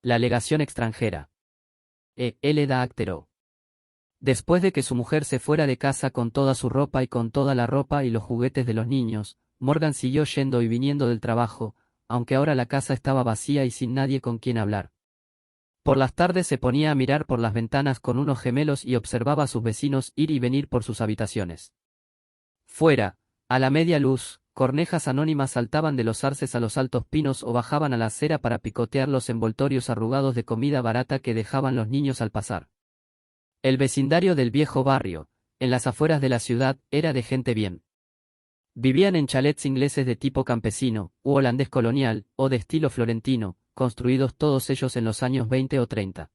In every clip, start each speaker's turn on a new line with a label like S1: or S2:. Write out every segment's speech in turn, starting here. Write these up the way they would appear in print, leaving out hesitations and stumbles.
S1: La legación extranjera. L. Dáctero. Después de que su mujer se fuera de casa con toda su ropa y con toda la ropa y los juguetes de los niños, Morgan siguió yendo y viniendo del trabajo, aunque ahora la casa estaba vacía y sin nadie con quien hablar. Por las tardes se ponía a mirar por las ventanas con unos gemelos y observaba a sus vecinos ir y venir por sus habitaciones. Fuera, a la media luz, cornejas anónimas saltaban de los arces a los altos pinos o bajaban a la acera para picotear los envoltorios arrugados de comida barata que dejaban los niños al pasar. El vecindario del viejo barrio, en las afueras de la ciudad, era de gente bien. Vivían en chalets ingleses de tipo campesino, u holandés colonial, o de estilo florentino, construidos todos ellos en los años 20 o 30.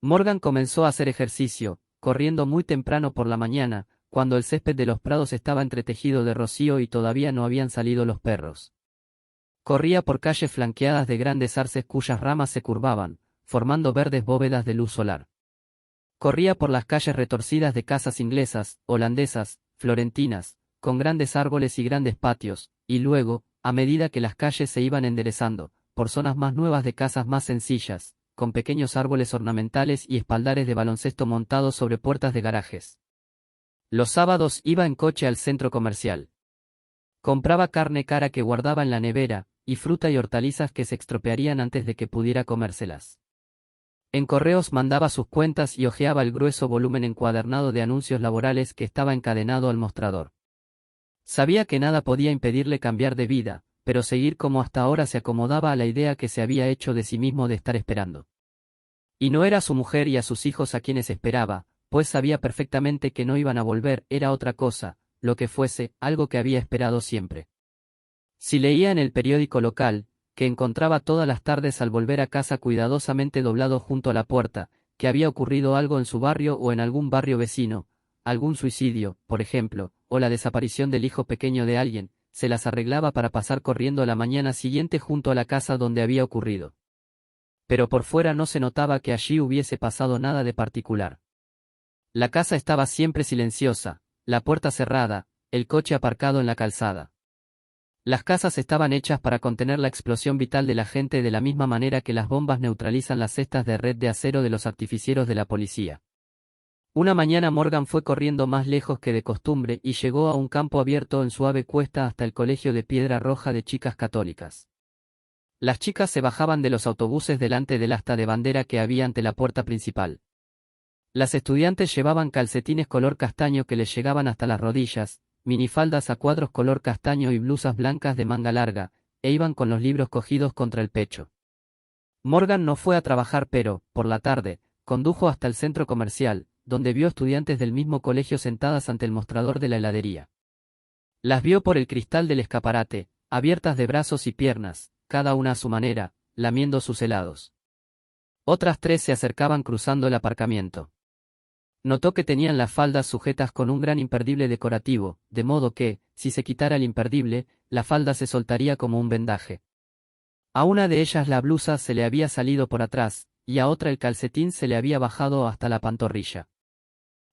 S1: Morgan comenzó a hacer ejercicio, corriendo muy temprano por la mañana, cuando el césped de los prados estaba entretejido de rocío y todavía no habían salido los perros. Corría por calles flanqueadas de grandes arces cuyas ramas se curvaban, formando verdes bóvedas de luz solar. Corría por las calles retorcidas de casas inglesas, holandesas, florentinas, con grandes árboles y grandes patios, y luego, a medida que las calles se iban enderezando, por zonas más nuevas de casas más sencillas, con pequeños árboles ornamentales y espaldares de baloncesto montados sobre puertas de garajes. Los sábados iba en coche al centro comercial. Compraba carne cara que guardaba en la nevera, y fruta y hortalizas que se estropearían antes de que pudiera comérselas. En correos mandaba sus cuentas y hojeaba el grueso volumen encuadernado de anuncios laborales que estaba encadenado al mostrador. Sabía que nada podía impedirle cambiar de vida, pero seguir como hasta ahora se acomodaba a la idea que se había hecho de sí mismo de estar esperando. Y no era a su mujer y a sus hijos a quienes esperaba, pues sabía perfectamente que no iban a volver, era otra cosa, lo que fuese, algo que había esperado siempre. Si leía en el periódico local, que encontraba todas las tardes al volver a casa cuidadosamente doblado junto a la puerta, que había ocurrido algo en su barrio o en algún barrio vecino, algún suicidio, por ejemplo, o la desaparición del hijo pequeño de alguien, se las arreglaba para pasar corriendo la mañana siguiente junto a la casa donde había ocurrido. Pero por fuera no se notaba que allí hubiese pasado nada de particular. La casa estaba siempre silenciosa, la puerta cerrada, el coche aparcado en la calzada. Las casas estaban hechas para contener la explosión vital de la gente de la misma manera que las bombas neutralizan las cestas de red de acero de los artificieros de la policía. Una mañana Morgan fue corriendo más lejos que de costumbre y llegó a un campo abierto en suave cuesta hasta el colegio de Piedra Roja de chicas católicas. Las chicas se bajaban de los autobuses delante del asta de bandera que había ante la puerta principal. Las estudiantes llevaban calcetines color castaño que les llegaban hasta las rodillas, minifaldas a cuadros color castaño y blusas blancas de manga larga, e iban con los libros cogidos contra el pecho. Morgan no fue a trabajar pero, por la tarde, condujo hasta el centro comercial, donde vio estudiantes del mismo colegio sentadas ante el mostrador de la heladería. Las vio por el cristal del escaparate, abiertas de brazos y piernas, cada una a su manera, lamiendo sus helados. Otras tres se acercaban cruzando el aparcamiento. Notó que tenían las faldas sujetas con un gran imperdible decorativo, de modo que, si se quitara el imperdible, la falda se soltaría como un vendaje. A una de ellas la blusa se le había salido por atrás, y a otra el calcetín se le había bajado hasta la pantorrilla.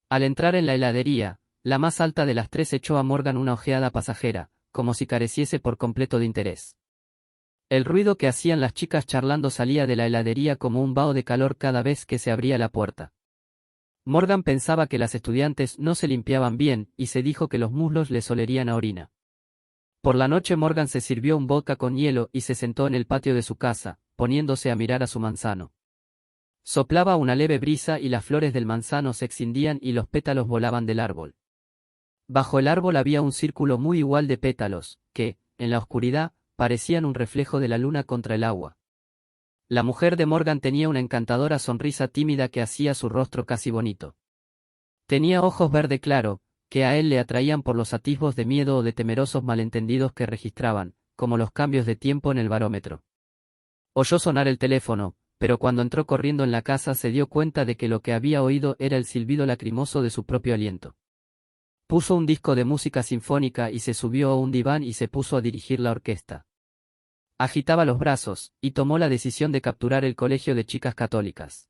S1: Al entrar en la heladería, la más alta de las tres echó a Morgan una ojeada pasajera, como si careciese por completo de interés. El ruido que hacían las chicas charlando salía de la heladería como un vaho de calor cada vez que se abría la puerta. Morgan pensaba que las estudiantes no se limpiaban bien, y se dijo que los muslos les olerían a orina. Por la noche Morgan se sirvió un vodka con hielo y se sentó en el patio de su casa, poniéndose a mirar a su manzano. Soplaba una leve brisa y las flores del manzano se extendían y los pétalos volaban del árbol. Bajo el árbol había un círculo muy igual de pétalos, que, en la oscuridad, parecían un reflejo de la luna contra el agua. La mujer de Morgan tenía una encantadora sonrisa tímida que hacía su rostro casi bonito. Tenía ojos verde claro, que a él le atraían por los atisbos de miedo o de temerosos malentendidos que registraban, como los cambios de tiempo en el barómetro. Oyó sonar el teléfono, pero cuando entró corriendo en la casa se dio cuenta de que lo que había oído era el silbido lacrimoso de su propio aliento. Puso un disco de música sinfónica y se subió a un diván y se puso a dirigir la orquesta. Agitaba los brazos, y tomó la decisión de capturar el colegio de chicas católicas.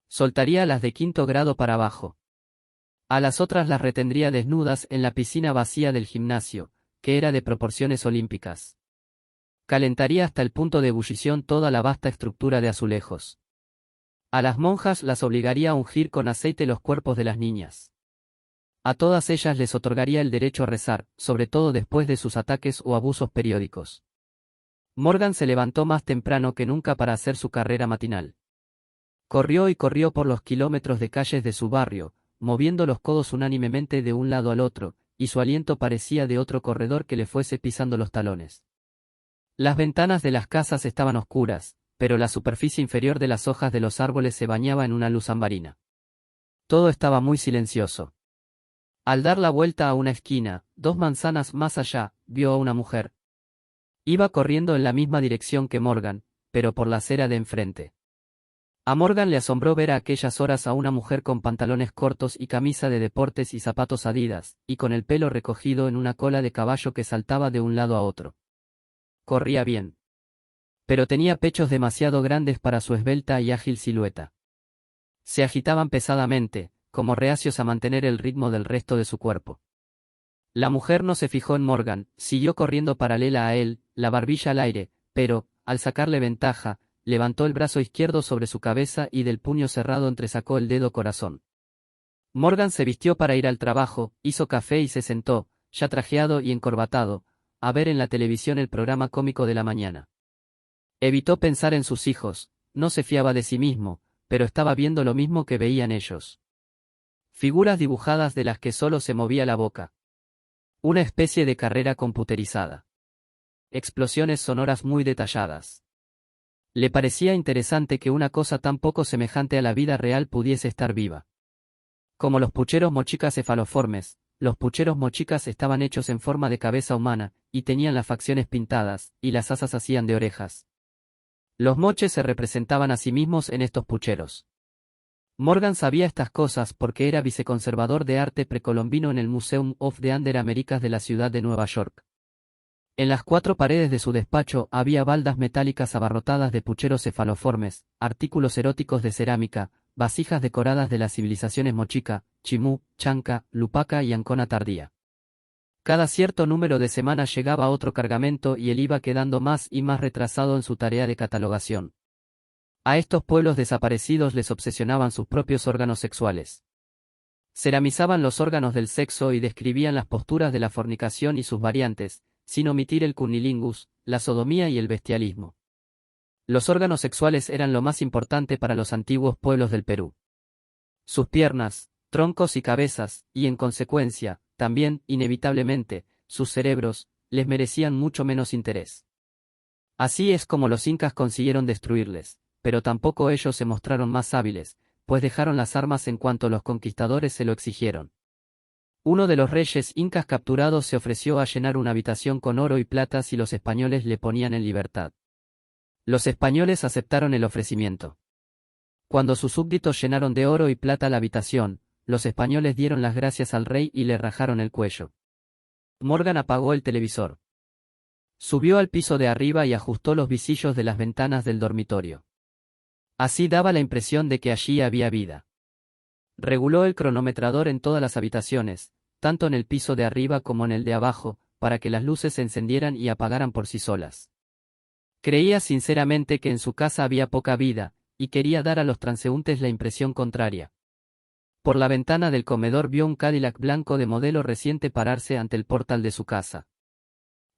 S1: Soltaría a las de quinto grado para abajo. A las otras las retendría desnudas en la piscina vacía del gimnasio, que era de proporciones olímpicas. Calentaría hasta el punto de ebullición toda la vasta estructura de azulejos. A las monjas las obligaría a ungir con aceite los cuerpos de las niñas. A todas ellas les otorgaría el derecho a rezar, sobre todo después de sus ataques o abusos periódicos. Morgan se levantó más temprano que nunca para hacer su carrera matinal. Corrió y corrió por los kilómetros de calles de su barrio, moviendo los codos unánimemente de un lado al otro, y su aliento parecía de otro corredor que le fuese pisando los talones. Las ventanas de las casas estaban oscuras, pero la superficie inferior de las hojas de los árboles se bañaba en una luz ambarina. Todo estaba muy silencioso. Al dar la vuelta a una esquina, 2 manzanas más allá, vio a una mujer. Iba corriendo en la misma dirección que Morgan, pero por la acera de enfrente. A Morgan le asombró ver a aquellas horas a una mujer con pantalones cortos y camisa de deportes y zapatos Adidas, y con el pelo recogido en una cola de caballo que saltaba de un lado a otro. Corría bien. Pero tenía pechos demasiado grandes para su esbelta y ágil silueta. Se agitaban pesadamente, como reacios a mantener el ritmo del resto de su cuerpo. La mujer no se fijó en Morgan, siguió corriendo paralela a él, la barbilla al aire, pero, al sacarle ventaja, levantó el brazo izquierdo sobre su cabeza y del puño cerrado entresacó el dedo corazón. Morgan se vistió para ir al trabajo, hizo café y se sentó, ya trajeado y encorbatado, a ver en la televisión el programa cómico de la mañana. Evitó pensar en sus hijos, no se fiaba de sí mismo, pero estaba viendo lo mismo que veían ellos. Figuras dibujadas de las que solo se movía la boca. Una especie de carrera computerizada. Explosiones sonoras muy detalladas. Le parecía interesante que una cosa tan poco semejante a la vida real pudiese estar viva. Como los pucheros mochicas cefaloformes, los pucheros mochicas estaban hechos en forma de cabeza humana, y tenían las facciones pintadas, y las asas hacían de orejas. Los moches se representaban a sí mismos en estos pucheros. Morgan sabía estas cosas porque era viceconservador de arte precolombino en el Museum of the Under Americas de la ciudad de Nueva York. En las 4 paredes de su despacho había baldas metálicas abarrotadas de pucheros cefaloformes, artículos eróticos de cerámica, vasijas decoradas de las civilizaciones mochica, chimú, chanca, lupaca y ancona tardía. Cada cierto número de semanas llegaba otro cargamento y él iba quedando más y más retrasado en su tarea de catalogación. A estos pueblos desaparecidos les obsesionaban sus propios órganos sexuales. Ceramizaban los órganos del sexo y describían las posturas de la fornicación y sus variantes, sin omitir el cunnilingus, la sodomía y el bestialismo. Los órganos sexuales eran lo más importante para los antiguos pueblos del Perú. Sus piernas, troncos y cabezas, y en consecuencia, también, inevitablemente, sus cerebros, les merecían mucho menos interés. Así es como los incas consiguieron destruirles, pero tampoco ellos se mostraron más hábiles, pues dejaron las armas en cuanto los conquistadores se lo exigieron. Uno de los reyes incas capturados se ofreció a llenar una habitación con oro y plata si los españoles le ponían en libertad. Los españoles aceptaron el ofrecimiento. Cuando sus súbditos llenaron de oro y plata la habitación, los españoles dieron las gracias al rey y le rajaron el cuello. Morgan apagó el televisor. Subió al piso de arriba y ajustó los visillos de las ventanas del dormitorio. Así daba la impresión de que allí había vida. Reguló el cronometrador en todas las habitaciones, tanto en el piso de arriba como en el de abajo, para que las luces se encendieran y apagaran por sí solas. Creía sinceramente que en su casa había poca vida, y quería dar a los transeúntes la impresión contraria. Por la ventana del comedor vio un Cadillac blanco de modelo reciente pararse ante el portal de su casa.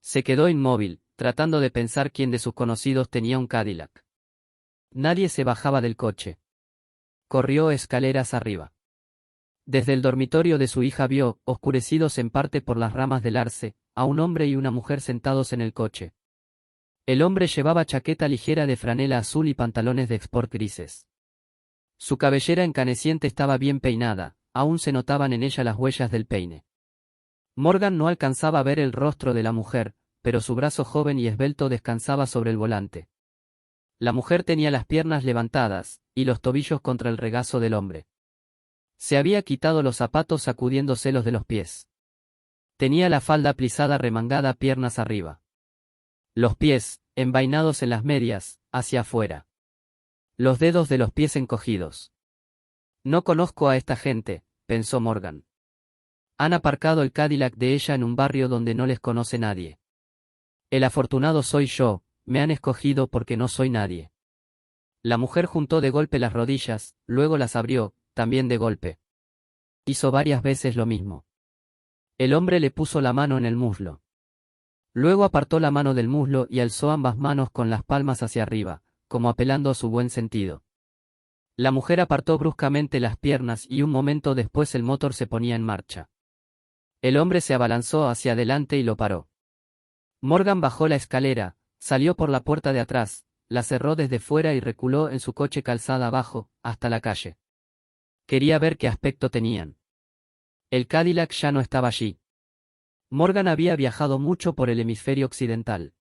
S1: Se quedó inmóvil, tratando de pensar quién de sus conocidos tenía un Cadillac. Nadie se bajaba del coche. Corrió escaleras arriba. Desde el dormitorio de su hija vio, oscurecidos en parte por las ramas del arce, a un hombre y una mujer sentados en el coche. El hombre llevaba chaqueta ligera de franela azul y pantalones de sport grises. Su cabellera encaneciente estaba bien peinada, aún se notaban en ella las huellas del peine. Morgan no alcanzaba a ver el rostro de la mujer, pero su brazo joven y esbelto descansaba sobre el volante. La mujer tenía las piernas levantadas, y los tobillos contra el regazo del hombre. Se había quitado los zapatos sacudiéndoselos de los pies. Tenía la falda plisada remangada piernas arriba. Los pies, envainados en las medias, hacia afuera. Los dedos de los pies encogidos. No conozco a esta gente, pensó Morgan. Han aparcado el Cadillac de ella en un barrio donde no les conoce nadie. El afortunado soy yo, me han escogido porque no soy nadie. La mujer juntó de golpe las rodillas, luego las abrió, también de golpe. Hizo varias veces lo mismo. El hombre le puso la mano en el muslo. Luego apartó la mano del muslo y alzó ambas manos con las palmas hacia arriba, como apelando a su buen sentido. La mujer apartó bruscamente las piernas y un momento después el motor se ponía en marcha. El hombre se abalanzó hacia adelante y lo paró. Morgan bajó la escalera, salió por la puerta de atrás, la cerró desde fuera y reculó en su coche calzada abajo, hasta la calle. Quería ver qué aspecto tenían. El Cadillac ya no estaba allí. Morgan había viajado mucho por el hemisferio occidental.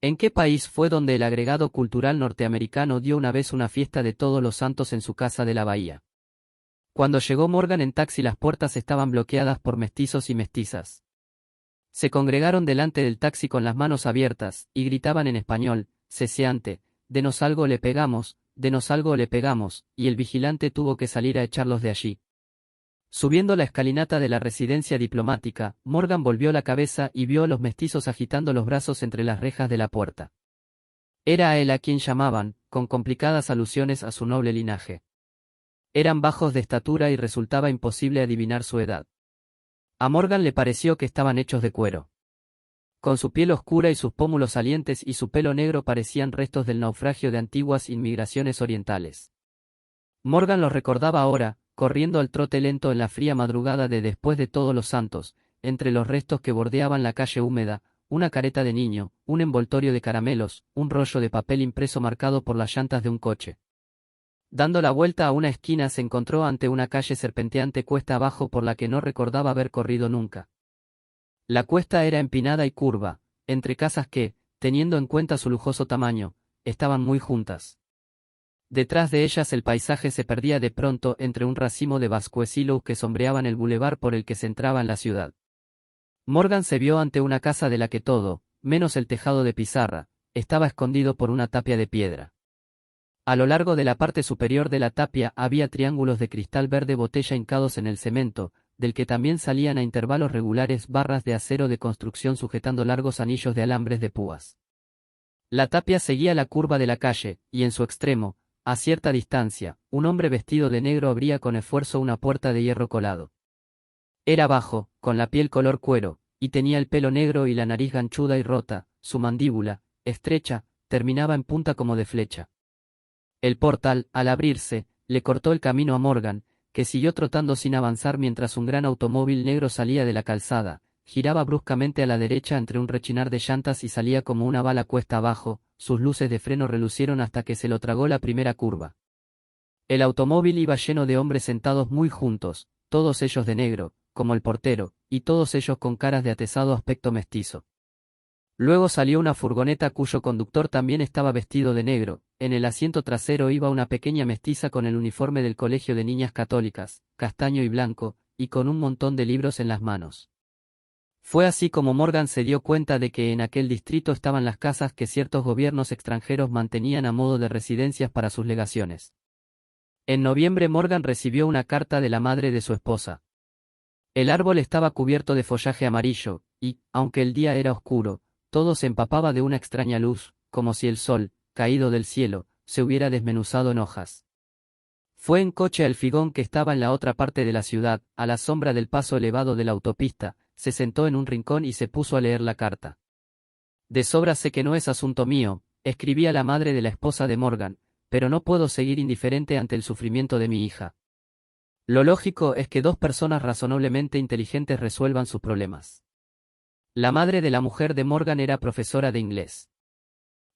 S1: ¿En qué país fue donde el agregado cultural norteamericano dio una vez una fiesta de Todos los Santos en su casa de la bahía? Cuando llegó Morgan en taxi las puertas estaban bloqueadas por mestizos y mestizas. Se congregaron delante del taxi con las manos abiertas, y gritaban en español, ceseante, «Denos algo le pegamos, denos algo le pegamos», y el vigilante tuvo que salir a echarlos de allí. Subiendo la escalinata de la residencia diplomática, Morgan volvió la cabeza y vio a los mestizos agitando los brazos entre las rejas de la puerta. Era a él a quien llamaban, con complicadas alusiones a su noble linaje. Eran bajos de estatura y resultaba imposible adivinar su edad. A Morgan le pareció que estaban hechos de cuero. Con su piel oscura y sus pómulos salientes y su pelo negro parecían restos del naufragio de antiguas inmigraciones orientales. Morgan los recordaba ahora, corriendo al trote lento en la fría madrugada de después de Todos los Santos, entre los restos que bordeaban la calle húmeda, una careta de niño, un envoltorio de caramelos, un rollo de papel impreso marcado por las llantas de un coche. Dando la vuelta a una esquina se encontró ante una calle serpenteante cuesta abajo por la que no recordaba haber corrido nunca. La cuesta era empinada y curva, entre casas que, teniendo en cuenta su lujoso tamaño, estaban muy juntas. Detrás de ellas el paisaje se perdía de pronto entre un racimo de vascuecilos que sombreaban el bulevar por el que se entraba en la ciudad. Morgan se vio ante una casa de la que todo, menos el tejado de pizarra, estaba escondido por una tapia de piedra. A lo largo de la parte superior de la tapia había triángulos de cristal verde botella hincados en el cemento, del que también salían a intervalos regulares barras de acero de construcción sujetando largos anillos de alambres de púas. La tapia seguía la curva de la calle, y en su extremo, a cierta distancia, un hombre vestido de negro abría con esfuerzo una puerta de hierro colado. Era bajo, con la piel color cuero, y tenía el pelo negro y la nariz ganchuda y rota, su mandíbula, estrecha, terminaba en punta como de flecha. El portal, al abrirse, le cortó el camino a Morgan, que siguió trotando sin avanzar mientras un gran automóvil negro salía de la calzada, giraba bruscamente a la derecha entre un rechinar de llantas y salía como una bala cuesta abajo, sus luces de freno relucieron hasta que se lo tragó la primera curva. El automóvil iba lleno de hombres sentados muy juntos, todos ellos de negro, como el portero, y todos ellos con caras de atezado aspecto mestizo. Luego salió una furgoneta cuyo conductor también estaba vestido de negro, en el asiento trasero iba una pequeña mestiza con el uniforme del Colegio de Niñas Católicas, castaño y blanco, y con un montón de libros en las manos. Fue así como Morgan se dio cuenta de que en aquel distrito estaban las casas que ciertos gobiernos extranjeros mantenían a modo de residencias para sus legaciones. En noviembre Morgan recibió una carta de la madre de su esposa. El árbol estaba cubierto de follaje amarillo, y, aunque el día era oscuro, todo se empapaba de una extraña luz, como si el sol, caído del cielo, se hubiera desmenuzado en hojas. Fue en coche al figón que estaba en la otra parte de la ciudad, a la sombra del paso elevado de la autopista, se sentó en un rincón y se puso a leer la carta. De sobra sé que no es asunto mío, escribía la madre de la esposa de Morgan, pero no puedo seguir indiferente ante el sufrimiento de mi hija. Lo lógico es que dos personas razonablemente inteligentes resuelvan sus problemas. La madre de la mujer de Morgan era profesora de inglés.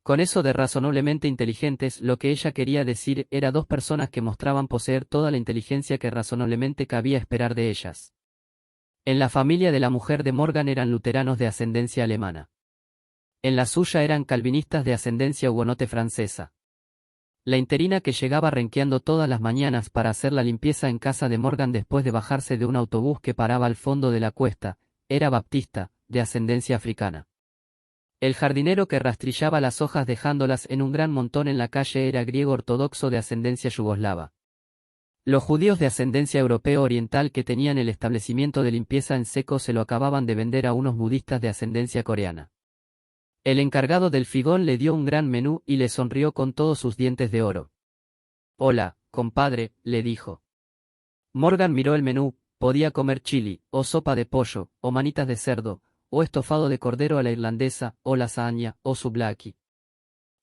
S1: Con eso de razonablemente inteligentes, lo que ella quería decir era dos personas que mostraban poseer toda la inteligencia que razonablemente cabía esperar de ellas. En la familia de la mujer de Morgan eran luteranos de ascendencia alemana. En la suya eran calvinistas de ascendencia hugonote francesa. La interina que llegaba renqueando todas las mañanas para hacer la limpieza en casa de Morgan después de bajarse de un autobús que paraba al fondo de la cuesta, era baptista, de ascendencia africana. El jardinero que rastrillaba las hojas dejándolas en un gran montón en la calle era griego ortodoxo de ascendencia yugoslava. Los judíos de ascendencia europeo oriental que tenían el establecimiento de limpieza en seco se lo acababan de vender a unos budistas de ascendencia coreana. El encargado del figón le dio un gran menú y le sonrió con todos sus dientes de oro. Hola, compadre, le dijo. Morgan miró el menú, podía comer chili, o sopa de pollo, o manitas de cerdo, o estofado de cordero a la irlandesa, o lasaña, o souvlaki.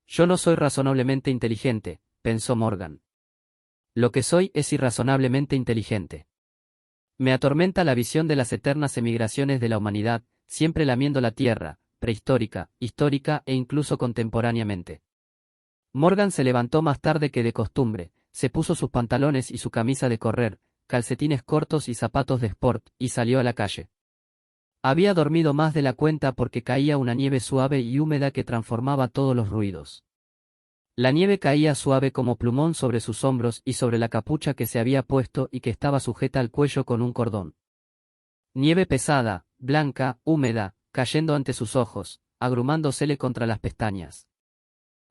S1: Yo no soy razonablemente inteligente, pensó Morgan. Lo que soy es irrazonablemente inteligente. Me atormenta la visión de las eternas emigraciones de la humanidad, siempre lamiendo la tierra, prehistórica, histórica e incluso contemporáneamente. Morgan se levantó más tarde que de costumbre, se puso sus pantalones y su camisa de correr, calcetines cortos y zapatos de sport, y salió a la calle. Había dormido más de la cuenta porque caía una nieve suave y húmeda que transformaba todos los ruidos. La nieve caía suave como plumón sobre sus hombros y sobre la capucha que se había puesto y que estaba sujeta al cuello con un cordón. Nieve pesada, blanca, húmeda, cayendo ante sus ojos, agrumándosele contra las pestañas.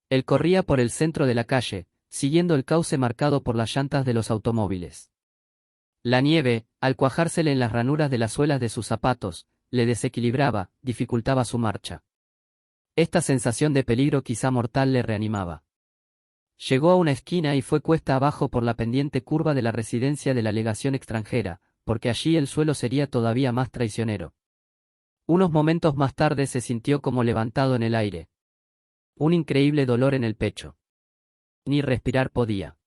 S1: Él corría por el centro de la calle, siguiendo el cauce marcado por las llantas de los automóviles. La nieve, al cuajársele en las ranuras de las suelas de sus zapatos, le desequilibraba, dificultaba su marcha. Esta sensación de peligro quizá mortal le reanimaba. Llegó a una esquina y fue cuesta abajo por la pendiente curva de la residencia de la legación extranjera, porque allí el suelo sería todavía más traicionero. Unos momentos más tarde se sintió como levantado en el aire. Un increíble dolor en el pecho. Ni respirar podía.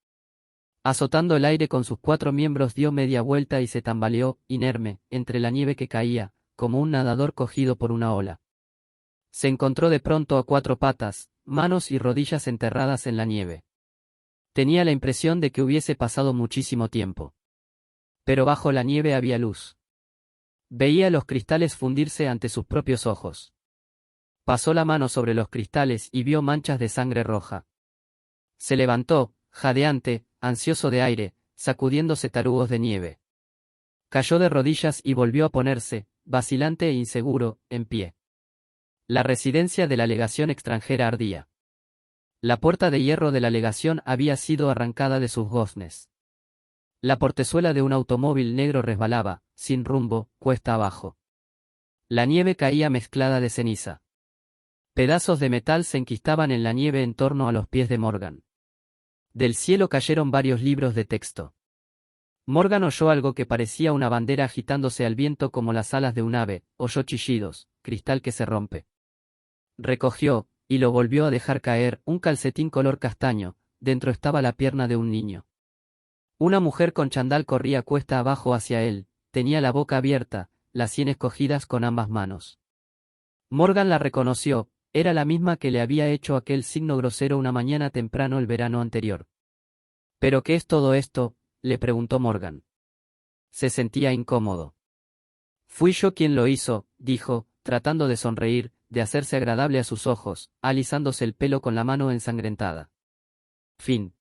S1: Azotando el aire con sus 4 miembros dio media vuelta y se tambaleó, inerme, entre la nieve que caía, como un nadador cogido por una ola. Se encontró de pronto a 4 patas, manos y rodillas enterradas en la nieve. Tenía la impresión de que hubiese pasado muchísimo tiempo. Pero bajo la nieve había luz. Veía los cristales fundirse ante sus propios ojos. Pasó la mano sobre los cristales y vio manchas de sangre roja. Se levantó, jadeante, ansioso de aire, sacudiéndose tarugos de nieve. Cayó de rodillas y volvió a ponerse, vacilante e inseguro, en pie. La residencia de la legación extranjera ardía. La puerta de hierro de la legación había sido arrancada de sus goznes. La portezuela de un automóvil negro resbalaba, sin rumbo, cuesta abajo. La nieve caía mezclada de ceniza. Pedazos de metal se enquistaban en la nieve en torno a los pies de Morgan. Del cielo cayeron varios libros de texto. Morgan oyó algo que parecía una bandera agitándose al viento como las alas de un ave, oyó chillidos, cristal que se rompe. Recogió, y lo volvió a dejar caer, un calcetín color castaño, dentro estaba la pierna de un niño. Una mujer con chandal corría cuesta abajo hacia él, tenía la boca abierta, las sienes cogidas con ambas manos. Morgan la reconoció, era la misma que le había hecho aquel signo grosero una mañana temprano el verano anterior. ¿Pero qué es todo esto?, le preguntó Morgan. Se sentía incómodo. Fui yo quien lo hizo, dijo, tratando de sonreír, de hacerse agradable a sus ojos, alisándose el pelo con la mano ensangrentada. Fin.